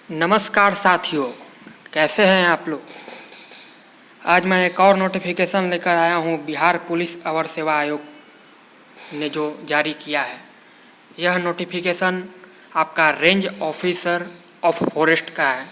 नमस्कार साथियों, कैसे हैं आप लोग। आज मैं एक और नोटिफिकेशन लेकर आया हूं बिहार पुलिस अवर सेवा आयोग ने जो जारी किया है। यह नोटिफिकेशन आपका रेंज ऑफिसर ऑफ फॉरेस्ट का है।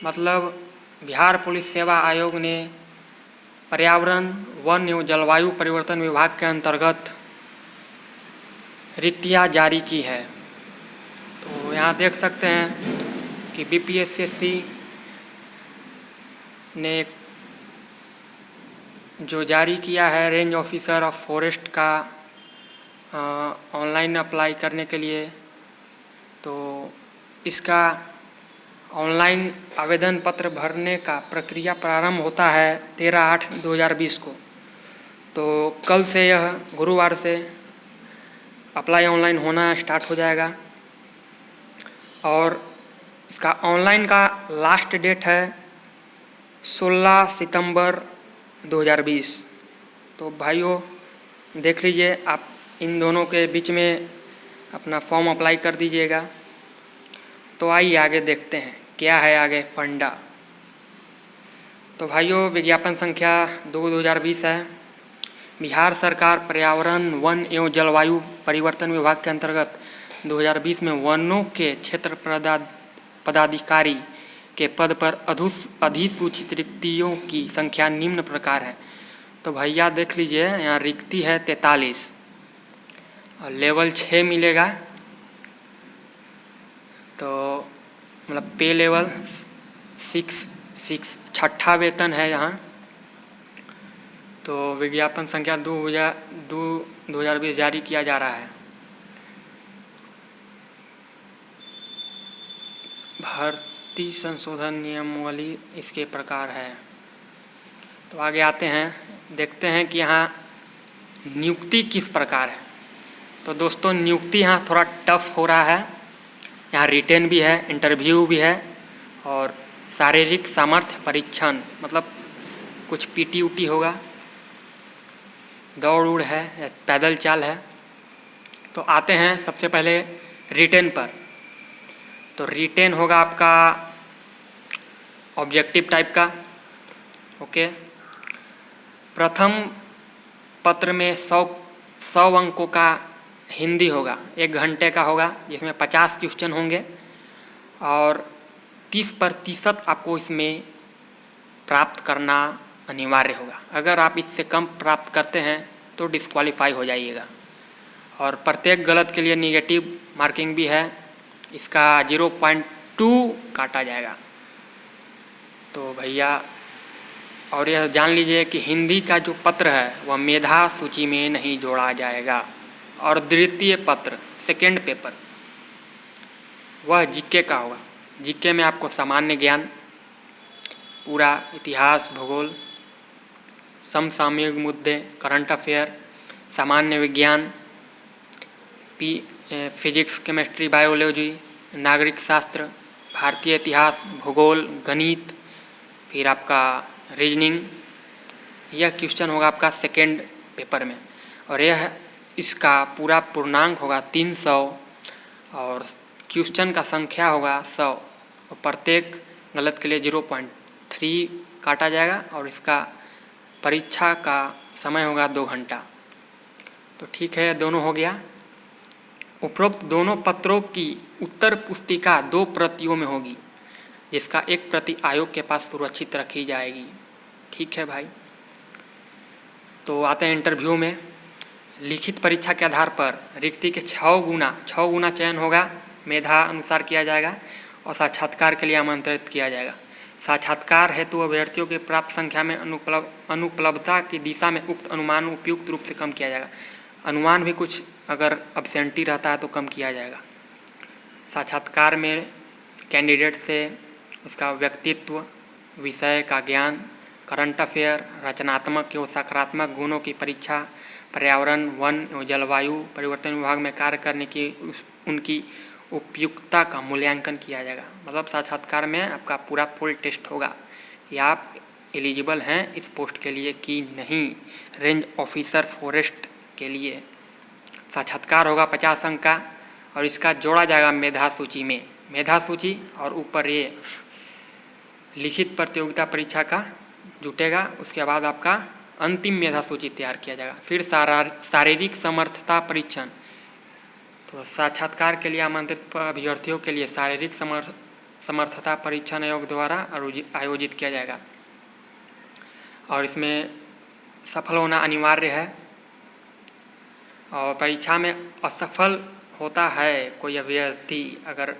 मतलब बिहार पुलिस सेवा आयोग ने पर्यावरण, वन एवं जलवायु परिवर्तन विभाग के अंतर्गत रिक्तियाँ जारी की है। तो यहाँ देख सकते हैं कि बीपीएससी ने जो जारी किया है रेंज ऑफिसर ऑफ फॉरेस्ट का ऑनलाइन अप्लाई करने के लिए, तो इसका ऑनलाइन आवेदन पत्र भरने का प्रक्रिया प्रारंभ होता है 13/8/2020 को। तो कल से, यह गुरुवार से अप्लाई ऑनलाइन होना स्टार्ट हो जाएगा और इसका ऑनलाइन का लास्ट डेट है 16 सितंबर 2020। तो भाइयों देख लीजिए, आप इन दोनों के बीच में अपना फॉर्म अप्लाई कर दीजिएगा। तो आइए आगे देखते हैं क्या है आगे फंडा। तो भाइयों, विज्ञापन संख्या 2/2020 है। बिहार सरकार पर्यावरण, वन एवं जलवायु परिवर्तन विभाग के अंतर्गत 2020 में वनों के क्षेत्र पदाधिकारी के पद पर अधिसूचित रिक्तियों की संख्या निम्न प्रकार है। तो भैया देख लीजिए, यहाँ रिक्ति है 43 और लेवल 6 मिलेगा। तो मतलब पे लेवल 6 छठा वेतन है यहाँ। तो विज्ञापन संख्या 2/2020 जारी किया जा रहा है। भर्ती संशोधन नियमावली इसके प्रकार है। तो आगे आते हैं, देखते हैं कि यहाँ नियुक्ति किस प्रकार है। तो दोस्तों, नियुक्ति यहाँ थोड़ा टफ हो रहा है। यहाँ रिटेन भी है, इंटरव्यू भी है और शारीरिक सामर्थ्य परीक्षण, मतलब कुछ पीटी उटी होगा, दौड़ उड़ है, पैदल चाल है। तो आते हैं सबसे पहले रिटेन पर। तो रिटेन होगा आपका ऑब्जेक्टिव टाइप का। ओके, प्रथम पत्र में 100 अंकों का हिंदी होगा, 1 घंटे का होगा, जिसमें 50 क्वेश्चन होंगे और 30% आपको इसमें प्राप्त करना अनिवार्य होगा। अगर आप इससे कम प्राप्त करते हैं तो डिस्क्वालीफाई हो जाइएगा। और प्रत्येक गलत के लिए निगेटिव मार्किंग भी है, इसका 0.2 काटा जाएगा। तो भैया, और यह जान लीजिए कि हिंदी का जो पत्र है वह मेधा सूची में नहीं जोड़ा जाएगा। और द्वितीय पत्र, सेकेंड पेपर, वह जीके का होगा। जीके में आपको सामान्य ज्ञान, पूरा इतिहास, भूगोल, समसामयिक मुद्दे, करंट अफेयर, सामान्य विज्ञान, फिजिक्स, केमिस्ट्री, बायोलॉजी, नागरिक शास्त्र, भारतीय इतिहास, भूगोल, गणित, फिर आपका रीजनिंग। यह क्वेश्चन होगा आपका सेकेंड पेपर में और यह इसका पूरा पूर्णांक होगा 300 और क्वेश्चन का संख्या होगा 100 और प्रत्येक गलत के लिए 0.3 काटा जाएगा और इसका परीक्षा का समय होगा 2 घंटा। तो ठीक है, दोनों हो गया। उपरोक्त दोनों पत्रों की उत्तर पुस्तिका 2 प्रतियों में होगी, जिसका 1 प्रति आयोग के पास सुरक्षित रखी जाएगी। ठीक है भाई। तो आते हैं इंटरव्यू में। लिखित परीक्षा के आधार पर रिक्ति के 6 गुना चयन होगा, मेधा अनुसार किया जाएगा और साक्षात्कार के लिए आमंत्रित किया जाएगा। साक्षात्कार हेतु अभ्यर्थियों के प्राप्त संख्या में अनुपलब्धता की दिशा में उक्त अनुमान उपयुक्त रूप से कम किया जाएगा। अनुमान भी कुछ अगर अब्सेंटी रहता है तो कम किया जाएगा। साक्षात्कार में कैंडिडेट से उसका व्यक्तित्व, विषय का ज्ञान, करंट अफेयर, रचनात्मक एवं सकारात्मक गुणों की परीक्षा, पर्यावरण, वन एवं जलवायु परिवर्तन विभाग में कार्य करने की उनकी उपयुक्तता का मूल्यांकन किया जाएगा। मतलब साक्षात्कार में आपका पूरा फुल टेस्ट होगा कि आप एलिजिबल हैं इस पोस्ट के लिए कि नहीं। रेंज ऑफिसर फॉरेस्ट के लिए साक्षात्कार होगा 50 अंक का और इसका जोड़ा जाएगा मेधा सूची में। मेधा सूची और ऊपर ये लिखित प्रतियोगिता परीक्षा का जुटेगा। उसके बाद आपका अंतिम मेधा सूची तैयार किया जाएगा। फिर शारीरिक समर्थता परीक्षण, तो साक्षात्कार के लिए आमंत्रित अभ्यर्थियों के लिए शारीरिक समर्थता परीक्षण आयोग द्वारा आयोजित किया जाएगा और इसमें सफल होना अनिवार्य है। और परीक्षा में असफल होता है कोई अभ्यर्थी अगर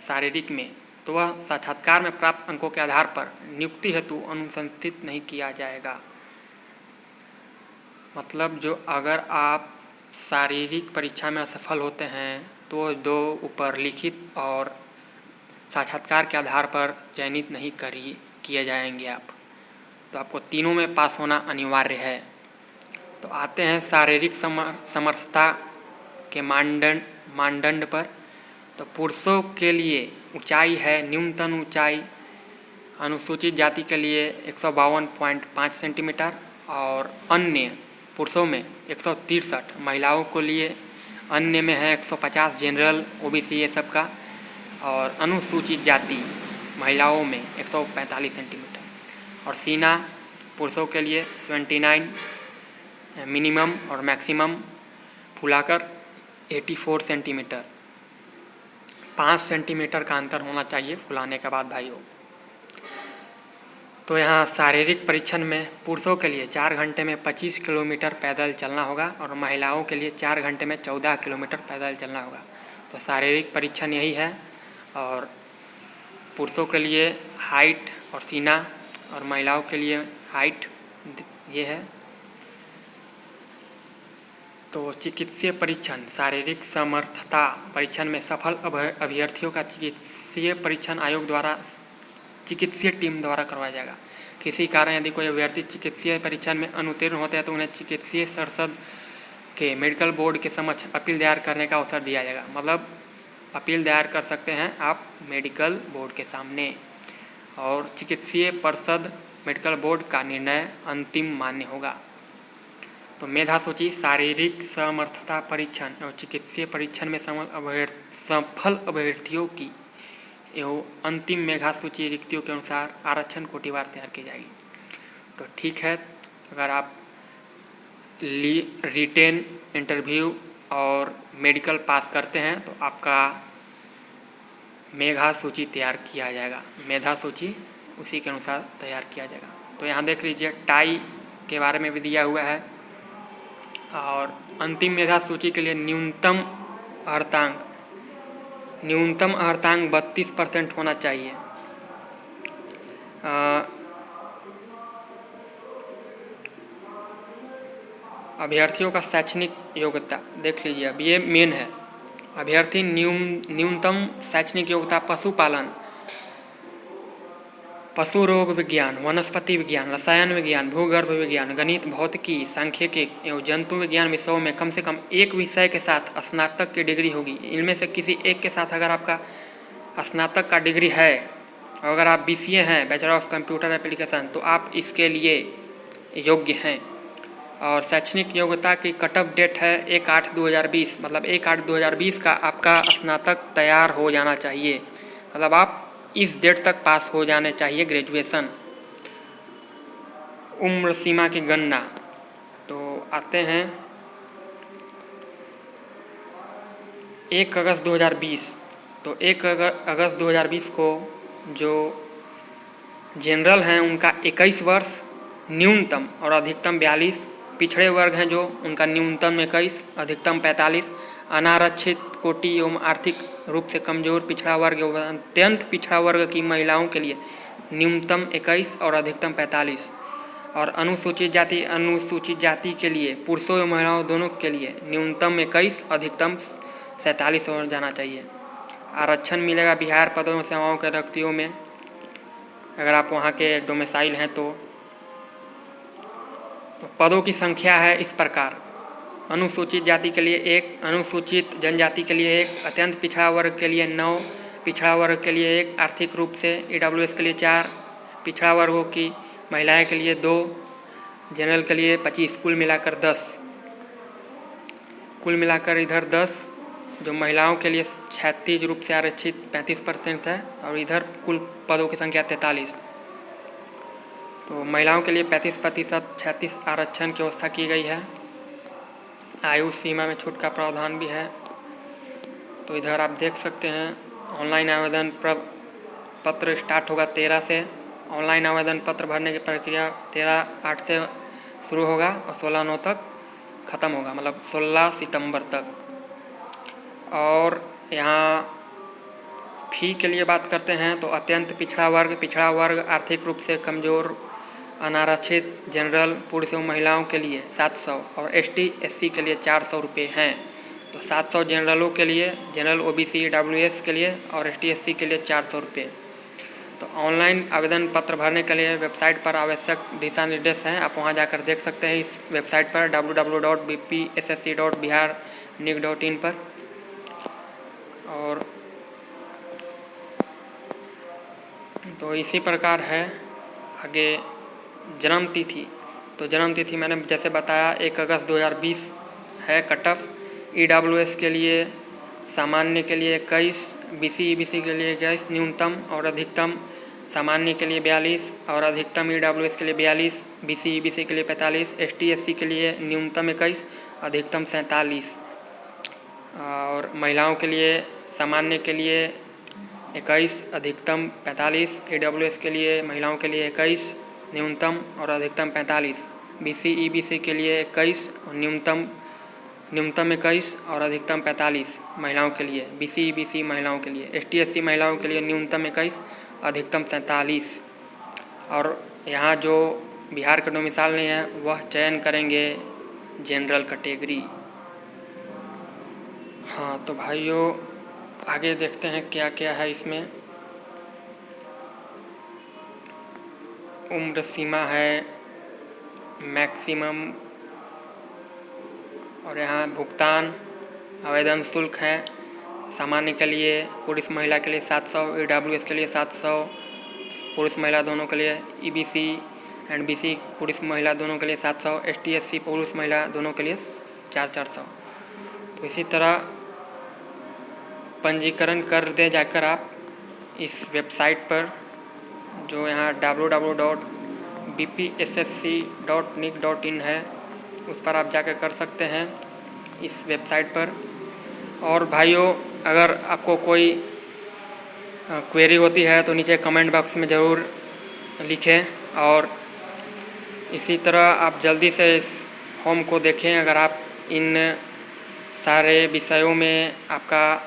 शारीरिक में, तो वह साक्षात्कार में प्राप्त अंकों के आधार पर नियुक्ति हेतु अनुशंसित नहीं किया जाएगा। मतलब जो अगर आप शारीरिक परीक्षा में असफल होते हैं तो दो ऊपर लिखित और साक्षात्कार के आधार पर चयनित नहीं किए जाएंगे आप, तो आपको तीनों में पास होना अनिवार्य है। तो आते हैं शारीरिक समर्थता के मानदंड पर। तो पुरुषों के लिए ऊंचाई है, न्यूनतम ऊंचाई अनुसूचित जाति के लिए 152.5 सेंटीमीटर और अन्य पुरुषों में 163, महिलाओं के लिए अन्य में है 150, जनरल ओबीसी ये सब का, और अनुसूचित जाति महिलाओं में 145 सेंटीमीटर। और सीना पुरुषों के लिए 79 मिनिमम और मैक्सिमम फुलाकर 84 सेंटीमीटर, 5 सेंटीमीटर का अंतर होना चाहिए फुलाने के बाद भाइयों। तो यहाँ शारीरिक परीक्षण में पुरुषों के लिए 4 घंटे में 25 किलोमीटर पैदल चलना होगा और महिलाओं के लिए 4 घंटे में 14 किलोमीटर पैदल चलना होगा। तो शारीरिक परीक्षण यही है। और पुरुषों के लिए हाइट और सीना और महिलाओं के लिए हाइट ये है। तो चिकित्सीय परीक्षण, शारीरिक समर्थता परीक्षण में सफल अभ्यर्थियों का चिकित्सीय परीक्षण आयोग द्वारा चिकित्सीय टीम द्वारा करवाया जाएगा। किसी कारण यदि कोई अभ्यर्थी चिकित्सीय परीक्षण में अनुत्तीर्ण होते हैं तो उन्हें चिकित्सीय संसद के मेडिकल बोर्ड के समक्ष अपील दायर करने का अवसर दिया जाएगा। मतलब अपील दायर कर सकते हैं आप मेडिकल बोर्ड के सामने, और चिकित्सीय परिषद मेडिकल बोर्ड का निर्णय अंतिम मान्य होगा। तो मेधा सूची, शारीरिक समर्थता परीक्षण और चिकित्सीय परीक्षण में सफल अभ्यर्थियों की एवं अंतिम मेधा सूची रिक्तियों के अनुसार आरक्षण कोटिवार तैयार की जाएगी। तो ठीक है, अगर आप रिटेन इंटरव्यू और मेडिकल पास करते हैं तो आपका मेधा सूची तैयार किया जाएगा। मेधा सूची उसी के अनुसार तैयार किया जाएगा। तो यहाँ देख लीजिए टाई के बारे में भी दिया हुआ है। और अंतिम मेधा सूची के लिए न्यूनतम अर्हतांक 32% होना चाहिए। अभ्यर्थियों का शैक्षणिक योग्यता देख लीजिए, अब ये मेन है। अभ्यर्थी न्यूनतम शैक्षणिक योग्यता पशुपालन, पशु रोग विज्ञान, वनस्पति विज्ञान, रसायन विज्ञान, भूगर्भ विज्ञान, गणित, भौतिकी, सांख्यिकी एवं जंतु विज्ञान विषयों में कम से कम एक विषय के साथ स्नातक की डिग्री होगी। इनमें से किसी एक के साथ अगर आपका स्नातक का डिग्री है, अगर आप BCA हैं, बैचलर ऑफ कंप्यूटर एप्लीकेशन, तो आप इसके लिए योग्य हैं। और शैक्षणिक योग्यता की कट ऑफ डेट है 1/8/2020, मतलब 1/8/2020 का आपका स्नातक तैयार हो जाना चाहिए। मतलब आप इस डेट तक पास हो जाने चाहिए ग्रेजुएशन। उम्र सीमा की गणना, तो आते हैं 1 अगस्त 2020। तो 1 अगस्त 2020 को जो जनरल हैं उनका 21 वर्ष न्यूनतम और अधिकतम 42, पिछड़े वर्ग हैं जो उनका न्यूनतम 21, अधिकतम 45, अनारक्षित कोटि एवं आर्थिक रूप से कमजोर पिछड़ा वर्ग एवं अत्यंत पिछड़ा वर्ग की महिलाओं के लिए न्यूनतम 21 और अधिकतम 45, और अनुसूचित जाति के लिए पुरुषों एवं महिलाओं दोनों के लिए न्यूनतम 21, अधिकतम 47 हो जाना चाहिए। आरक्षण मिलेगा बिहार पदों एवं सेवाओं के रिक्तियों में, अगर आप वहाँ के डोमिसाइल हैं तो पदों की संख्या है इस प्रकार: अनुसूचित जाति के लिए 1, अनुसूचित जनजाति के लिए 1, अत्यंत पिछड़ा वर्ग के लिए 9, पिछड़ा वर्ग के लिए 1, आर्थिक रूप से EWS के लिए 4, पिछड़ा वर्गों की महिलाएं के लिए 2, जनरल के लिए 25, कुल मिलाकर 10, कुल मिलाकर इधर 10 जो महिलाओं के लिए क्षैतिज रूप से आरक्षित 35% है और इधर कुल पदों की संख्या 43। तो महिलाओं के लिए 35% क्षैतिज आरक्षण की व्यवस्था की गई है। आयु सीमा में छूट का प्रावधान भी है। तो इधर आप देख सकते हैं ऑनलाइन आवेदन पत्र स्टार्ट होगा 13 से। ऑनलाइन आवेदन पत्र भरने की प्रक्रिया 13/8 से शुरू होगा और 16/9 तक ख़त्म होगा, मतलब 16 सितंबर तक। और यहाँ फ़ी के लिए बात करते हैं तो अत्यंत पिछड़ा वर्ग, आर्थिक रूप से कमज़ोर, अनारक्षित, जनरल, पुरुष एवं महिलाओं के लिए 700 और ST SC के लिए 400 रुपये हैं। तो 700 जनरलों के लिए, जनरल OBC EWS के लिए और ST SC के लिए 400 रुपये। तो ऑनलाइन आवेदन पत्र भरने के लिए वेबसाइट पर आवश्यक दिशा निर्देश हैं, आप वहां जाकर देख सकते हैं इस वेबसाइट पर www.bpssc.biharnig.in पर। और तो इसी प्रकार है आगे जन्म तिथि। तो जन्म तिथि मैंने जैसे बताया 1 अगस्त 2020 है कट ऑफ। EWS के लिए सामान्य के लिए 21, BC EBC के लिए 21 न्यूनतम और अधिकतम, सामान्य के लिए 42 और अधिकतम EWS के लिए 42, BC EBC के लिए 45, ST SC के लिए न्यूनतम 21, अधिकतम 47। और महिलाओं के लिए सामान्य के लिए 21, अधिकतम 45, EWS के लिए महिलाओं के लिए 21 न्यूनतम और अधिकतम 45, BC EBC के लिए 21 और न्यूनतम 21 और अधिकतम 45 महिलाओं के लिए, BC EBC महिलाओं के लिए, ST SC महिलाओं के लिए न्यूनतम 21, अधिकतम 47। और यहाँ जो बिहार के डोमिसाइल नहीं है वह चयन करेंगे जनरल कैटेगरी। हाँ तो भाइयों आगे देखते हैं क्या क्या है इसमें। उम्र सीमा है मैक्सिमम, और यहाँ भुगतान आवेदन शुल्क है। सामान्य के लिए पुरुष महिला के लिए 700, EWS के लिए 700 पुरुष महिला दोनों के लिए, EBC एंड BC पुरुष महिला दोनों के लिए 700, ST SC पुरुष महिला दोनों के लिए 400। तो इसी तरह पंजीकरण कर दे जाकर आप इस वेबसाइट पर, जो यहाँ www.bpssc.nic.in है, उस पर आप जाकर कर सकते हैं इस वेबसाइट पर। और भाइयों अगर आपको कोई क्वेरी होती है तो नीचे कमेंट बॉक्स में ज़रूर लिखें। और इसी तरह आप जल्दी से इस फॉर्म को देखें। अगर आप इन सारे विषयों में आपका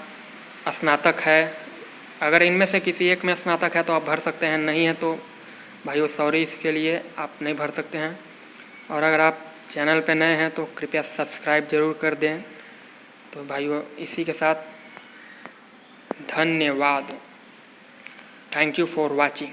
स्नातक है, अगर इनमें से किसी एक में स्नातक है तो आप भर सकते हैं, नहीं है तो भाइयों सॉरी, इसके लिए आप नहीं भर सकते हैं। और अगर आप चैनल पे नए हैं तो कृपया सब्सक्राइब ज़रूर कर दें। तो भाइयों इसी के साथ धन्यवाद। Thank you for watching.